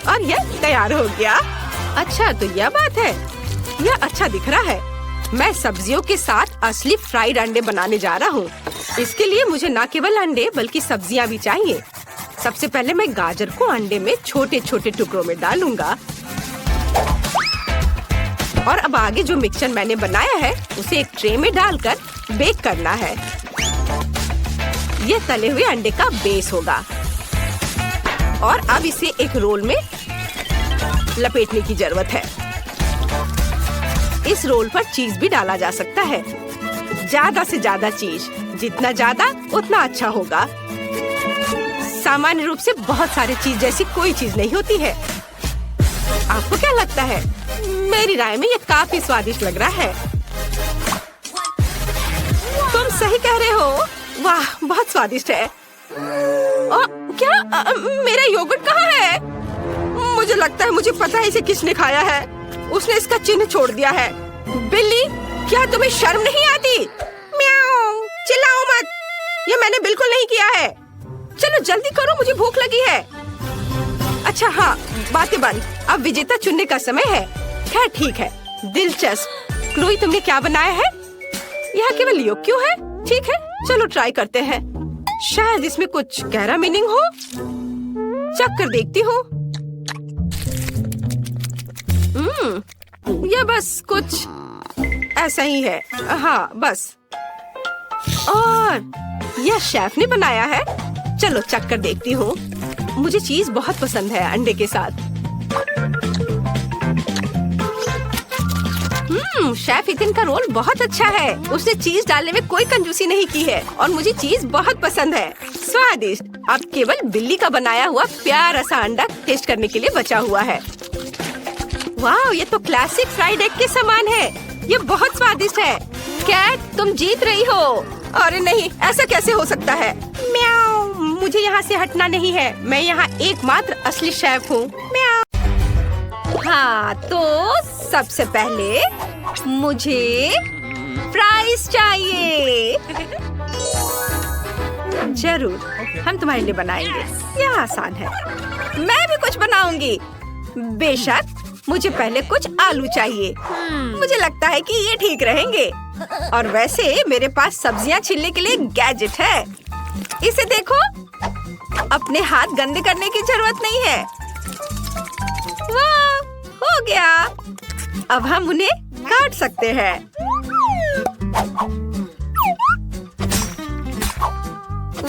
और यह तैयार हो गया। अच्छा, तो यह बात है, यह अच्छा दिख रहा है। मैं सब्जियों के साथ असली फ्राइड अंडे बनाने जा रहा हूँ। इसके लिए मुझे न केवल अंडे बल्कि सब्जियाँ भी चाहिए। सबसे पहले मैं गाजर को अंडे में छोटे छोटे टुकड़ों में डालूंगा और अब आगे जो मिक्सचर मैंने बनाया है उसे एक ट्रे में डालकर बेक करना है। यह तले हुए अंडे का बेस होगा और अब इसे एक रोल में लपेटने की जरूरत है। इस रोल पर चीज भी डाला जा सकता है। ज्यादा से ज्यादा चीज, जितना ज्यादा उतना अच्छा होगा। सामान्य रूप से बहुत सारी चीज जैसी कोई चीज नहीं होती है। आपको क्या लगता है? मेरी राय में ये काफी स्वादिष्ट लग रहा है। तुम सही कह रहे हो। वाह, बहुत स्वादिष्ट है। क्या मेरा योगर्ट कहाँ है? मुझे लगता है मुझे पता है इसे किसने खाया है। उसने इसका चिन्ह छोड़ दिया है। बिल्ली, क्या तुम्हें शर्म नहीं आती? म्याऊ, चिल्लाओ मत। ये मैंने बिल्कुल नहीं किया है। चलो जल्दी करो, मुझे भूख लगी है। अच्छा हाँ, बातें बंद। अब विजेता चुनने का समय है। खैर ठीक है, दिलचस्प। क्लोई, तुमने क्या बनाया है? यहाँ केवल योग क्यों है? ठीक है, चलो ट्राई करते हैं। शायद इसमें कुछ गहरा मीनिंग हो। चख कर देखती हूँ। यह बस कुछ ऐसा ही है। हाँ बस। और यह शेफ ने बनाया है। चलो चख कर देखती हूँ। मुझे चीज बहुत पसंद है अंडे के साथ। शेफ इथन का रोल बहुत अच्छा है। उसने चीज डालने में कोई कंजूसी नहीं की है और मुझे चीज बहुत पसंद है। स्वादिष्ट। अब केवल बिल्ली का बनाया हुआ प्यारा सा अंडा टेस्ट करने के लिए बचा हुआ है। वाह, ये तो क्लासिक फ्राइड एग के समान है। ये बहुत स्वादिष्ट है। कैट, तुम जीत रही हो। अरे नहीं, ऐसा कैसे हो सकता है? म्याऊ, मुझे यहाँ से हटना नहीं है। मैं यहाँ एकमात्र असली शेफ हूँ। म्याऊ। हाँ, तो सबसे पहले मुझे फ्राइज चाहिए। जरूर, हम तुम्हारे लिए बनाएंगे। यह आसान है। मैं भी कुछ बनाऊंगी। बेशक, मुझे पहले कुछ आलू चाहिए। मुझे लगता है कि ये ठीक रहेंगे। और वैसे मेरे पास सब्जियां छीलने के लिए गैजेट है। इसे देखो, अपने हाथ गंदे करने की जरूरत नहीं है। वाह, हो गया। अब हम उन्हें काट सकते हैं।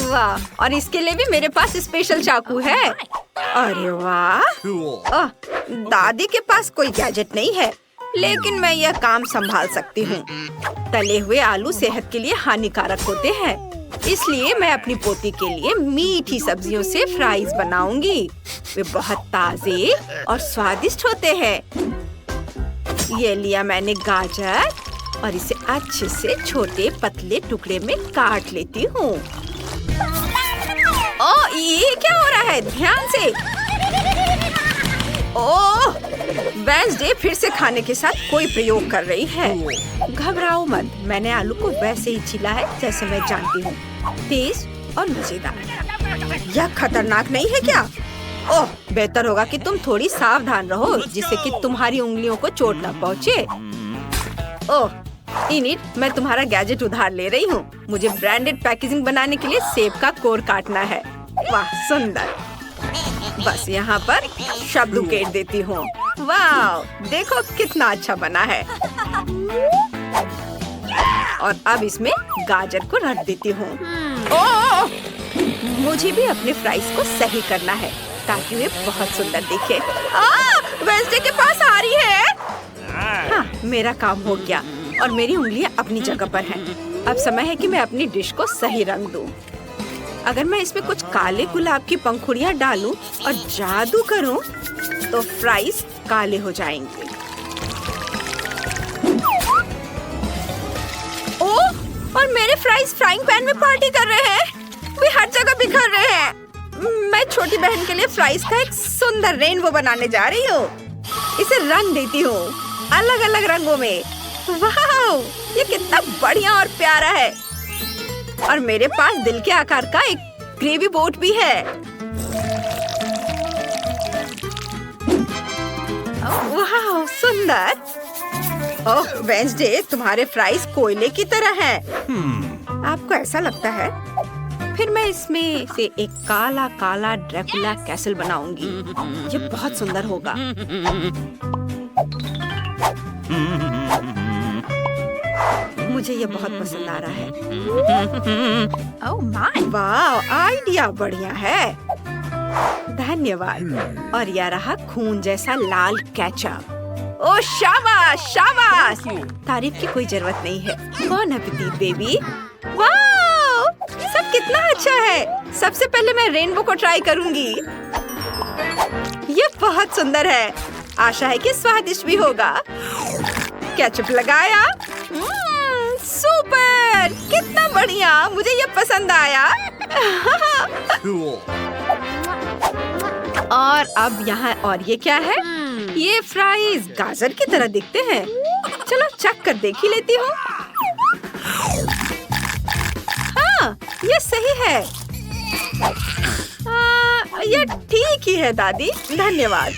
वाह, और इसके लिए भी मेरे पास स्पेशल चाकू है। अरे वाह, दादी के पास कोई गैजेट नहीं है, लेकिन मैं यह काम संभाल सकती हूँ। तले हुए आलू सेहत के लिए हानिकारक होते हैं। इसलिए मैं अपनी पोती के लिए मीठी सब्जियों से फ्राइज बनाऊंगी। वे बहुत ताजे और स्वादिष्ट होते हैं। ये लिया मैंने गाजर और इसे अच्छे से छोटे पतले टुकड़े में काट लेती हूँ। ओह, ये क्या हो रहा है? ध्यान से। ओह, वेडनेसडे फिर से खाने के साथ कोई प्रयोग कर रही है। घबराओ मत, मैंने आलू को वैसे ही छीला है जैसे मैं जानती हूँ। तेज और मजेदार। यह खतरनाक नहीं है क्या? ओह, बेहतर होगा कि तुम थोड़ी सावधान रहो जिससे कि तुम्हारी उंगलियों को चोट न पहुँचे। ओह, इनिट, मैं तुम्हारा गैजेट उधार ले रही हूँ। मुझे ब्रांडेड पैकेजिंग बनाने के लिए सेब का कोर काटना है। वाह, सुंदर। बस यहाँ पर शब्द उकेर देती हूँ। वाह, देखो कितना अच्छा बना है। और अब इसमें गाजर को रख देती हूँ। ओह, मुझे भी अपने फ्राइज को सही करना है ताकि वे बहुत सुंदर दिखे। वेडनेसडे के पास आ रही है। हाँ, मेरा काम हो गया और मेरी उंगलियां अपनी जगह पर हैं। अब समय है कि मैं अपनी डिश को सही रंग दूं। अगर मैं इसमें कुछ काले गुलाब की पंखुड़ियां डालूं और जादू करूं, तो फ्राइज काले हो जाएंगे। ओह, और मेरे फ्राइज फ्राइंग पैन में पार्टी कर रहे हैं। वे हर जगह बिखर रहे हैं। मैं छोटी बहन के लिए फ्राइज का एक सुंदर रेनबो बनाने जा रही हूँ। इसे रंग देती हूँ अलग अलग रंगों में। वाह, ये कितना बढ़िया और प्यारा है। और मेरे पास दिल के आकार का एक ग्रेवी बोट भी है। वाह, सुंदर। ओह, वेडनेसडे, तुम्हारे फ्राइज कोयले की तरह हैं। आपको ऐसा लगता है? फिर मैं इसमें से एक काला काला ड्रैकुला कैसल बनाऊंगी। ये बहुत सुंदर होगा। मुझे ये बहुत पसंद आ रहा है। ओह माय, वाह, आइडिया बढ़िया है। धन्यवाद। और यह रहा खून जैसा लाल केचप। ओह, शाबाश शाबाश। तारीफ की कोई जरूरत नहीं है। बॉन एपेटिट बेबी। वाह, सब कितना अच्छा है। सबसे पहले मैं रेनबो को ट्राई करूंगी। ये बहुत सुंदर है। आशा है कि स्वादिष्ट भी होगा। केचप लगाया। सुपर, कितना बढ़िया। मुझे ये पसंद आया। और अब यहाँ और ये क्या है? ये फ्राइज गाजर की तरह दिखते हैं। चलो चख कर देख ही लेती हूँ। हाँ, ये सही है। ये ठीक ही है दादी, धन्यवाद।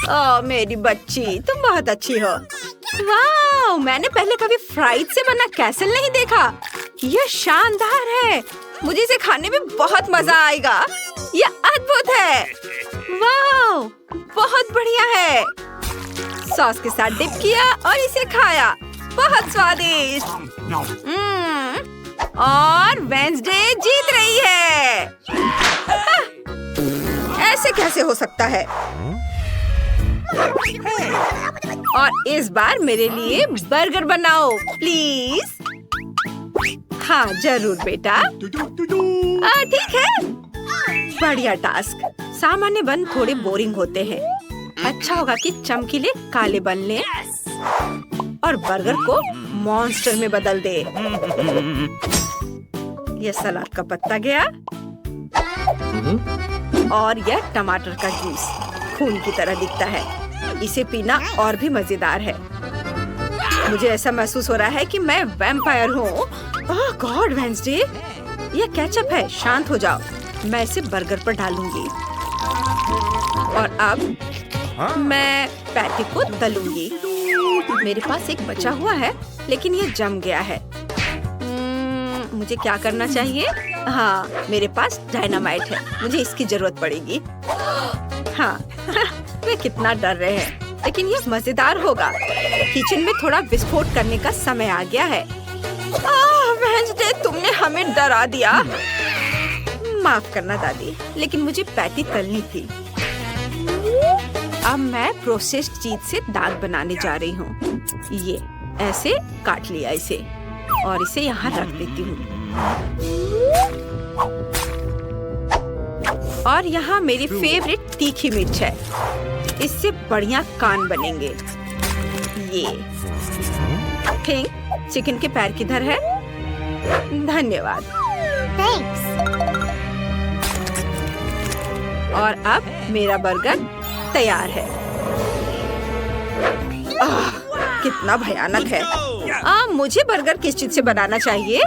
ओह, मेरी बच्ची, तुम बहुत अच्छी हो। वाह, मैंने पहले कभी फ्राइज से बना कैसल नहीं देखा। यह शानदार है। मुझे इसे खाने में बहुत मजा आएगा। यह अद्भुत है। वाह, बहुत बढ़िया है। सॉस के साथ डिप किया और इसे खाया। बहुत स्वादिष्ट। और वेडनेसडे जीत रही है। ऐसे कैसे हो सकता है? और इस बार मेरे लिए बर्गर बनाओ प्लीज। हाँ, जरूर बेटा। ठीक है। बढ़िया टास्क। सामान्य बन थोड़े बोरिंग होते हैं। अच्छा होगा कि चमकीले काले बन लें और बर्गर को मॉन्स्टर में बदल दे। यह सलाद का पत्ता गया और यह टमाटर का जूस खून की तरह दिखता है। इसे पीना और भी मजेदार है। मुझे ऐसा महसूस हो रहा है कि मैं वैम्पायर हूँ। ओह गॉड, वेडनेसडे, यह केचप है। शांत हो जाओ। मैं इसे बर्गर पर डालूंगी और अब मैं पैटी को तलूंगी। मेरे पास एक बचा हुआ है लेकिन यह जम गया है। मुझे क्या करना चाहिए? हाँ, मेरे पास डायनामाइट है। मुझे इसकी जरूरत पड़ेगी। हाँ, वे कितना डर रहे हैं, लेकिन यह मजेदार होगा। किचन में थोड़ा विस्फोट करने का समय आ गया है। वेडनेसडे, तुमने हमें डरा दिया। माफ करना दादी, लेकिन मुझे पैटी तलनी थी। अब मैं प्रोसेस्ड चीज से दाग बनाने जा रही हूँ। ये ऐसे काट लिया इसे। और इसे यहाँ रख देती हूँ। और यहाँ मेरी फेवरेट तीखी मिर्च है। इससे बढ़िया कान बनेंगे। ये थिंक चिकन के पैर किधर है? धन्यवाद। और अब मेरा बर्गर तैयार है। कितना भयानक है। मुझे बर्गर किस चीज से बनाना चाहिए?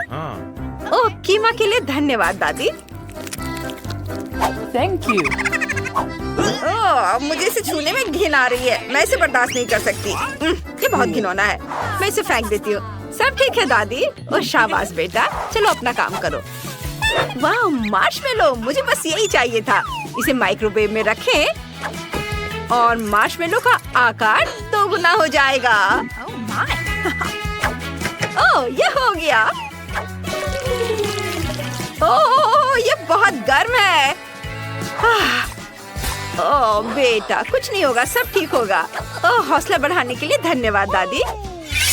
ओह, कीमा के लिए धन्यवाद दादी। Thank you. मुझे इसे छूने में घिन आ रही है। मैं इसे बर्दाश्त नहीं कर सकती। ये बहुत घिनौना है। मैं इसे फेंक देती हूँ। सब ठीक है दादी। और शाबाश बेटा, चलो अपना काम करो। वाह, मार्शमेलो, मुझे बस यही चाहिए था। इसे माइक्रोवेव में रखें और मार्शमेलो का आकार दोगुना हो जाएगा। ओह, ये हो गया। ओह, ये बहुत गर्म है। ओह बेटा, कुछ नहीं होगा, सब ठीक होगा। ओह, हौसला बढ़ाने के लिए धन्यवाद दादी।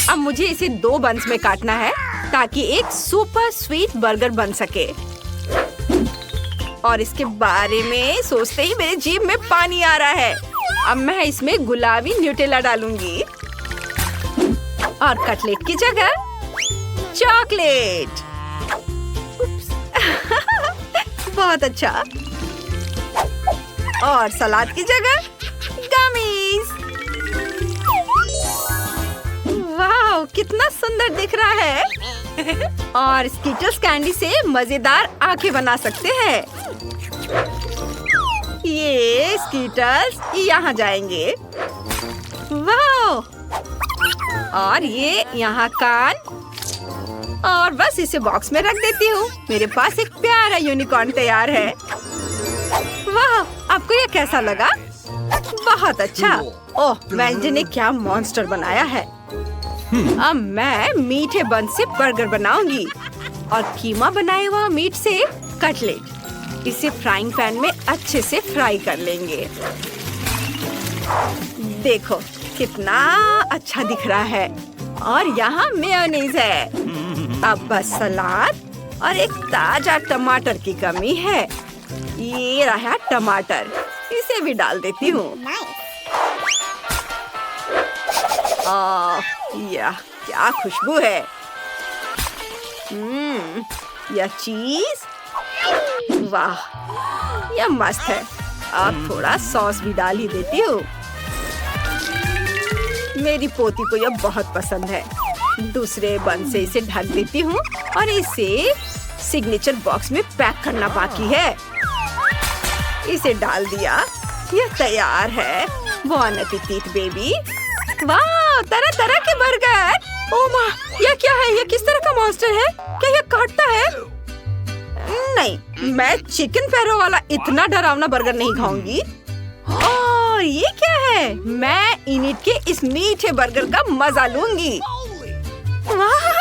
अब मुझे इसे 2 बंस में काटना है ताकि एक सुपर स्वीट बर्गर बन सके। और इसके बारे में सोचते ही मेरे जीभ में पानी आ रहा है। अब मैं इसमें गुलाबी न्यूटेला डालूंगी और कटलेट की जगह चॉकलेट। बहुत अच्छा। और सलाद की जगह गमीज। वाह, कितना सुंदर दिख रहा है। और स्कीटर्स कैंडी से मजेदार आंखें बना सकते हैं। ये स्कीटर्स यहाँ जाएंगे। वाह, और ये यहाँ कान। और बस इसे बॉक्स में रख देती हूँ। मेरे पास एक प्यारा यूनिकॉर्न तैयार है। वाह, आपको ये कैसा लगा? बहुत अच्छा। ओह, वेंजी ने क्या मॉन्स्टर बनाया है। अब मैं मीठे बन से बर्गर बनाऊंगी और कीमा बनाए हुआ मीट से कटलेट। इसे फ्राइंग पैन में अच्छे से फ्राई कर लेंगे। देखो कितना अच्छा दिख रहा है। और यहाँ मेयोनीज है। अब बस सलाद और एक ताजा टमाटर की कमी है। ये रहा टमाटर, इसे भी डाल देती हूँ। यह क्या खुशबू है। यह चीज, वाह, यह मस्त है। अब थोड़ा सॉस भी डाल ही देती हूँ। मेरी पोती को यह बहुत पसंद है। दूसरे बन से इसे ढक देती हूँ और इसे सिग्नेचर बॉक्स में पैक करना बाकी है। इसे डाल दिया, यह तैयार है। बॉन एपेटिट बेबी। वाह, तरह तरह के बर्गर। ओह माँ, यह क्या है? यह किस तरह का मॉन्स्टर है? क्या यह काटता है? नहीं, मैं चिकन पैरों वाला इतना डरावना बर्गर नहीं खाऊंगी। और ये क्या है? मैं इनिट के इस मीठे बर्गर का मजा लूंगी। वाह,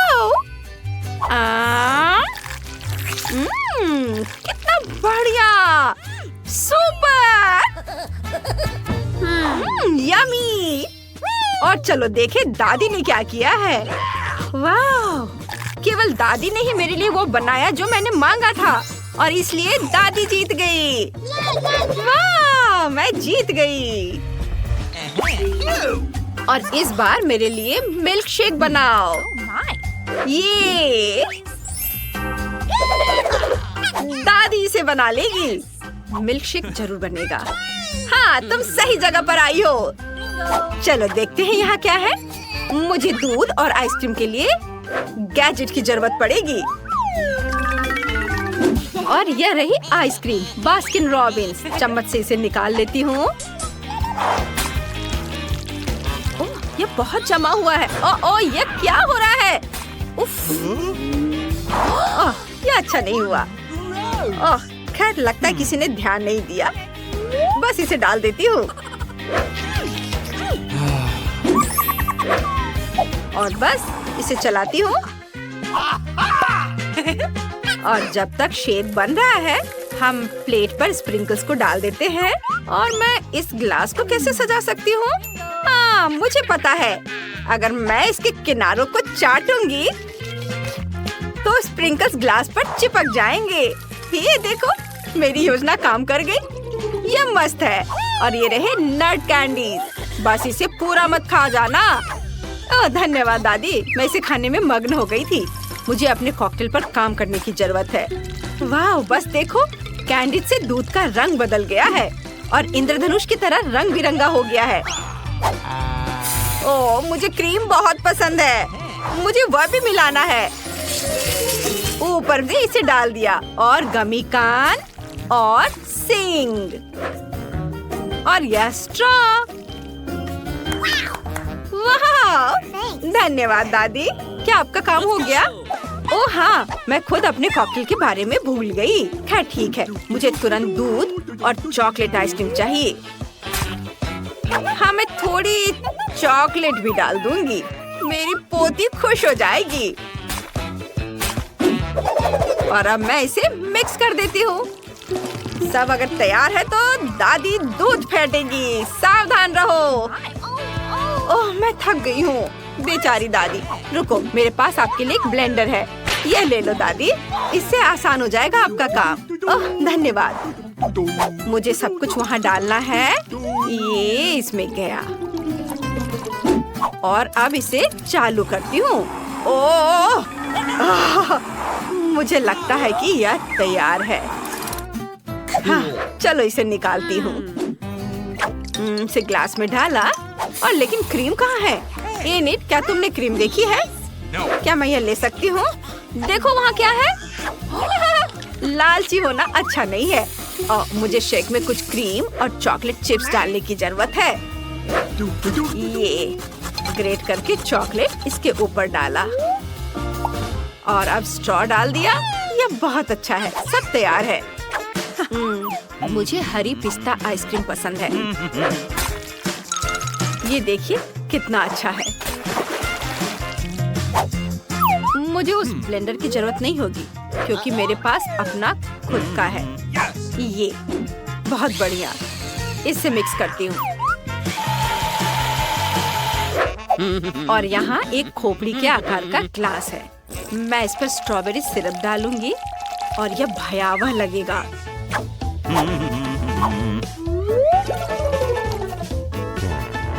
कितना बढ़िया, सुपर, यमी। और चलो देखे दादी ने क्या किया है। वाह, केवल दादी ने ही मेरे लिए वो बनाया जो मैंने मांगा था और इसलिए दादी जीत गई। वाह, मैं जीत गई। और इस बार मेरे लिए मिल्क शेक बनाओ। ये दादी इसे बना लेगी। मिल्क शेक जरूर बनेगा। हाँ, तुम सही जगह पर आई हो। चलो देखते हैं यहाँ क्या है। मुझे दूध और आइसक्रीम के लिए गैजेट की जरूरत पड़ेगी। और यह रही आइसक्रीम बास्किन रॉबिन्स। चम्मच से इसे निकाल लेती हूँ। ये बहुत जमा हुआ है। ओ, ये क्या हो रहा है? उफ, ये अच्छा नहीं हुआ। खैर, लगता है किसी ने ध्यान नहीं दिया। बस इसे डाल देती हूँ और बस इसे चलाती हूँ। और जब तक शेक बन रहा है, हम प्लेट पर स्प्रिंकल्स को डाल देते हैं। और मैं इस ग्लास को कैसे सजा सकती हूँ? हाँ, मुझे पता है। अगर मैं इसके किनारों को चाटूंगी तो स्प्रिंकल्स ग्लास पर चिपक जाएंगे। ये देखो, मेरी योजना काम कर गई। ये मस्त है। और ये रहे नट कैंडीज। बस इसे पूरा मत खा जाना। ओह धन्यवाद दादी, मैं इसे खाने में मग्न हो गई थी। मुझे अपने कॉकटेल पर काम करने की जरूरत है। वाह, बस देखो, कैंडीज से दूध का रंग बदल गया है और इंद्रधनुष की तरह रंग बिरंगा हो गया है। ओह, मुझे क्रीम बहुत पसंद है। मुझे वह भी मिलाना है। ऊपर भी इसे डाल दिया और गमी कान और सिंग और यह स्ट्रॉ। वाह, धन्यवाद दादी। क्या आपका काम हो गया? ओह हाँ, मैं खुद अपने कॉकटेल के बारे में भूल गई। खैर ठीक है, मुझे तुरंत दूध और चॉकलेट आइसक्रीम चाहिए। हाँ, मैं थोड़ी चॉकलेट भी डाल दूंगी। मेरी पोती खुश हो जाएगी। और अब मैं इसे मिक्स कर देती हूँ। सब अगर तैयार है तो दादी दूध फेंटेगी। सावधान रहो। ओह, मैं थक गई हूँ। बेचारी दादी। रुको, मेरे पास आपके लिए एक ब्लेंडर है। ये ले लो दादी, इससे आसान हो जाएगा आपका काम। ओह धन्यवाद। मुझे सब कुछ वहाँ डालना है। ये इसमें गया और अब इसे चालू करती हूँ। ओह, मुझे लगता है कि यह तैयार है। हाँ, चलो इसे निकालती हूँ। इसे ग्लास में डाला और लेकिन क्रीम कहाँ है? इनिट, क्या तुमने क्रीम देखी है? क्या मैं यह ले सकती हूँ? देखो वहाँ क्या है। लालची होना अच्छा नहीं है। और मुझे शेक में कुछ क्रीम और चॉकलेट चिप्स डालने की जरूरत है। ये ग्रेट करके चॉकलेट इसके ऊपर डाला और अब स्ट्रॉ डाल दिया। यह बहुत अच्छा है। सब तैयार है। मुझे हरी पिस्ता आइसक्रीम पसंद है। ये देखिए कितना अच्छा है। मुझे उस ब्लेंडर की जरूरत नहीं होगी क्योंकि मेरे पास अपना खुद का है। ये बहुत बढ़िया। इससे मिक्स करती हूँ और यहाँ एक खोपड़ी के आकार का ग्लास है। मैं इस पर स्ट्रॉबेरी सिरप डालूंगी और यह भयावह लगेगा।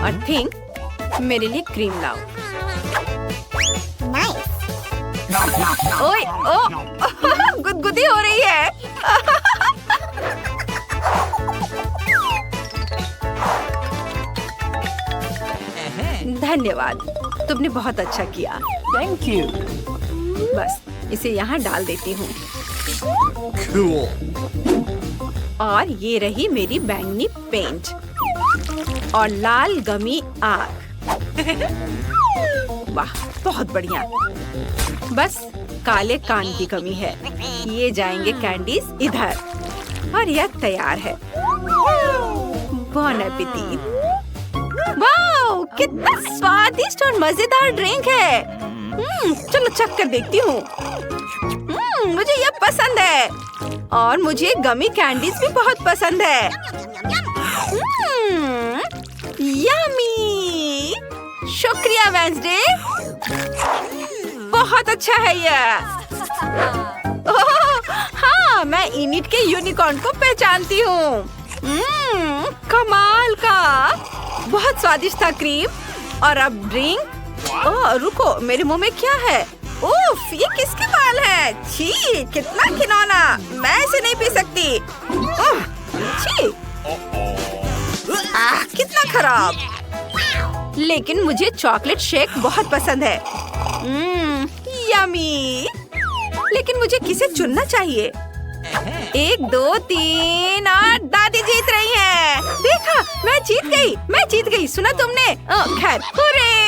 और थिंक मेरे लिए क्रीम लाओ। ओए, ओ, गुदगुदी हो रही है। धन्यवाद, तुमने बहुत अच्छा किया। Thank you. बस इसे यहाँ डाल देती हूँ। Cool. और ये रही मेरी बैंगनी पेंट और लाल गमी आग। वाह, बहुत बढ़िया। बस काले कान की कमी है। ये जाएंगे कैंडीज इधर और यह तैयार है। बॉन एपेटीट। वाह, कितना स्वादिष्ट और मजेदार ड्रिंक है। चलो चख कर देखती हूँ। मुझे यह पसंद है और मुझे गमी कैंडीज भी बहुत पसंद है। यम्मी। शुक्रिया वेंसडे, बहुत अच्छा है यह। ओह, हाँ, मैं इनिट के यूनिकॉर्न को पहचानती हूँ। कमाल का। बहुत स्वादिष्ट था क्रीम। और अब ड्रिंक। ओह रुको, मेरे मुंह में क्या है? उफ, ये किसके बाल है? छी, कितना घिनौना। मैं इसे नहीं पी सकती। छी, कितना खराब। लेकिन मुझे चॉकलेट शेक बहुत पसंद है। यम्मी। लेकिन मुझे किसे चुनना चाहिए? 1 2 3 और दादी जीत रही है। देखा, मैं जीत गई। सुना तुमने? खैर, हुर्रे!